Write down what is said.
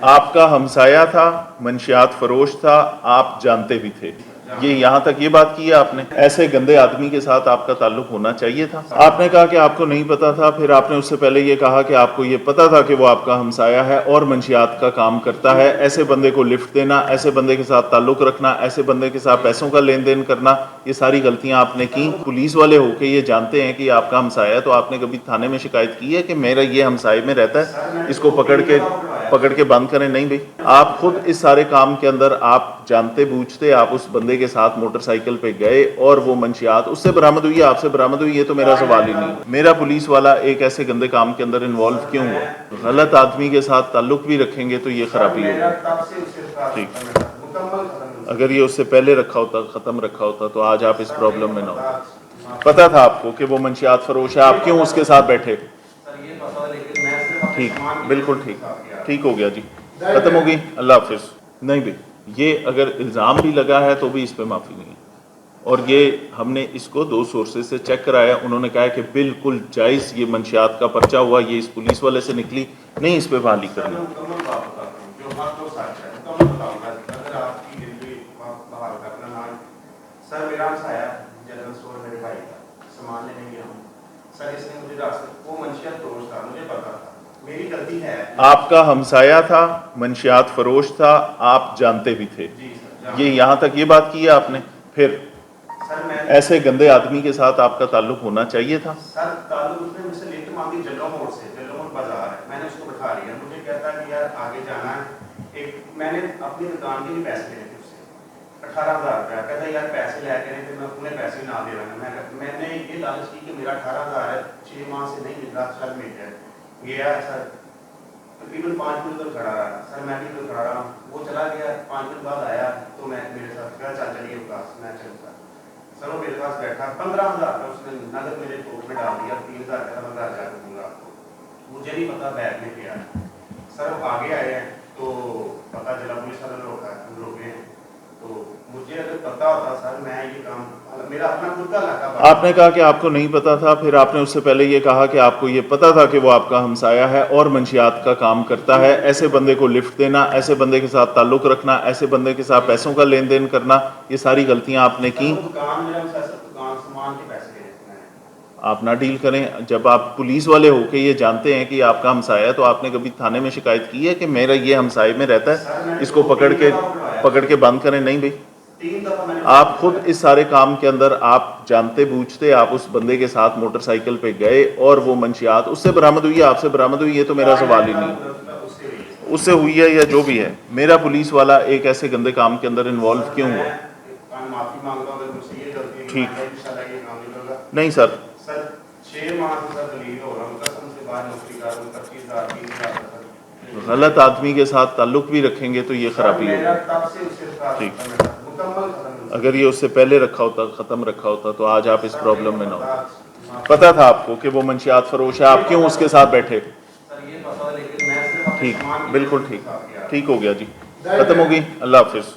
آپ کا ہمسایہ تھا، منشیات فروش تھا، آپ جانتے بھی تھے۔ یہ یہاں تک یہ بات کی ہے آپ نے، ایسے گندے آدمی کے ساتھ آپ کا تعلق ہونا چاہیے تھا۔ آپ نے کہا کہ آپ کو نہیں پتا تھا، پھر آپ نے اس سے پہلے یہ کہا کہ آپ کو یہ پتا تھا کہ وہ آپ کا ہمسایہ ہے اور منشیات کا کام کرتا ہے۔ ایسے بندے کو لفٹ دینا، ایسے بندے کے ساتھ تعلق رکھنا، ایسے بندے کے ساتھ پیسوں کا لین دین کرنا، یہ ساری غلطیاں آپ نے کی۔ پولیس والے ہو کے یہ جانتے ہیں کہ یہ آپ کا ہمسایہ ہے، تو آپ نے کبھی تھانے میں شکایت کی ہے کہ میرا یہ ہمسائے میں رہتا ہے، اس کو پکڑ کے بند کریں؟ نہیں بھائی، آپ خود اس سارے کام کے اندر آپ جانتے بوجھتے آپ اس بندے کے ساتھ موٹر سائیکل پہ گئے اور وہ منشیات اس سے برآمد ہوئی، آپ سے برآمد ہوئی، یہ تو میرا سوال ہی نہیں۔ میرا پولیس والا ایک ایسے گندے کام کے اندر انوالو کیوں ہوا؟ غلط آدمی کے ساتھ تعلق بھی رکھیں گے تو یہ خرابی ہوگی۔ ٹھیک، اگر یہ اس سے پہلے رکھا ہوتا، ختم رکھا ہوتا، تو آج آپ اس پرابلم میں نہ ہوتے۔ پتا تھا آپ کو کہ وہ منشیات فروش ہے، آپ کیوں اس کے ساتھ بیٹھے؟ ٹھیک، بالکل ٹھیک، ٹھیک ہو گیا جی، ختم ہو گئی، اللہ حافظ۔ نہیں بھائی، یہ اگر الزام بھی لگا ہے تو بھی اس پہ معافی نہیں ہے، اور یہ ہم نے اس کو 2 سورسز سے چیک کرایا، انہوں نے کہا کہ بالکل جائز یہ منشیات کا پرچہ ہوا، یہ اس پولیس والے سے نکلی نہیں، اس پہ بحالی کرنی۔ سر میرا ہمسایہ جنرل اسٹور میرے بھائی کا سامان لینے گیا ہوں سر، اس نے مجھے راستے وہ منشیات فروش تھا، مجھے پتا تھا، میری غلطی ہے۔ آپ کا ہمسایہ تھا، منشیات فروش تھا، آپ جانتے بھی تھے۔ یہ یہاں تک یہ بات کی ہے آپ نے، پھر ایسے گندے آدمی کے ساتھ آپ کا تعلق ہونا چاہیے تھا۔ سر تعلق اس نے مجھ سے لفٹ مانگی جلو موڑ سے، جلو موڑ بازار ہے، میں نے اس کو بٹھا لیا، مجھے کہتا ہے کہ یار آگے جانا ہے، ایک میں نے اپنی دکان کے لیے پیسے لیے تھے اس سے 18,000 روپیہ، کہتا ہے یار پیسے لے کے نہیں، میں اپنے پیسے نہ دے رہا ہوں۔ میں نے یہ لالچ کی کہ میرا 18,000 ہے، 6 ماہ سے نہیں مل رہا، چل مل جائے گیا ہے سر، تقریباً 5 منٹ تک کھڑا رہا سر، میں بھی تو کھڑا رہا ہوں، وہ چلا گیا، 5 منٹ بعد آیا تو میں میرے ساتھ کہا چل چلیے پاس، میں چلتا سر، وہ میرے پاس بیٹھا، 15,000 کا اس نے نقد میرے پاکٹ میں ڈال دیا، 3,000 کا 15,000 دوں گا آپ کو، مجھے نہیں پتا بیگ میں کیا ہے سر۔ وہ آگے آئے ہیں تو پتا چلا پولیس والوں نے روکا ہے، ہم روکے ہیں، تو مجھے اگر پتا ہوتا سر میں یہ کام میرا اپنا خود کا علاقہ۔ آپ نے کہا کہ آپ کو نہیں پتا تھا، پھر آپ نے اس سے پہلے یہ کہا کہ آپ کو یہ پتا تھا کہ وہ آپ کا ہمسایہ ہے اور منشیات کا کام کرتا ہے۔ ایسے بندے کو لفٹ دینا، ایسے بندے کے ساتھ تعلق رکھنا، ایسے بندے کے ساتھ پیسوں کا لین دین کرنا، یہ ساری غلطیاں آپ نے کی۔ آپ نہ ڈیل کریں، جب آپ پولیس والے ہو کے یہ جانتے ہیں کہ آپ کا ہمسایہ ہے، تو آپ نے کبھی تھانے میں شکایت کی ہے کہ میرا یہ ہمسائے میں رہتا ہے، اس کو پکڑ کے بند کریں؟ نہیں بھائی، آپ خود اس سارے کام کے اندر آپ جانتے بوجھتے آپ اس بندے کے ساتھ موٹر سائیکل پہ گئے اور وہ منشیات اس سے برآمد ہوئی، آپ سے برآمد ہوئی، یہ تو میرا سوال ہی نہیں، اس سے ہوئی ہے یا جو بھی ہے۔ میرا پولیس والا ایک ایسے گندے کام کے اندر انوالو کیوں ہوا؟ ٹھیک، نہیں سر، 6 ماہ سے دلیل ہو رہا ہوں، قسم سے باہر نوکری کر رہا ہوں، 25,000 30,000۔ غلط آدمی کے ساتھ تعلق بھی رکھیں گے تو یہ خرابی ہوگی۔ ٹھیک، اگر یہ اس سے پہلے رکھا ہوتا، ختم رکھا ہوتا، تو آج آپ اس پرابلم میں نہ ہوتے۔ پتا تھا آپ کو کہ وہ منشیات فروش ہے، آپ کیوں اس کے ساتھ بیٹھے؟ ٹھیک، بالکل ٹھیک، ٹھیک ہو گیا جی، ختم ہو گئی، اللہ حافظ۔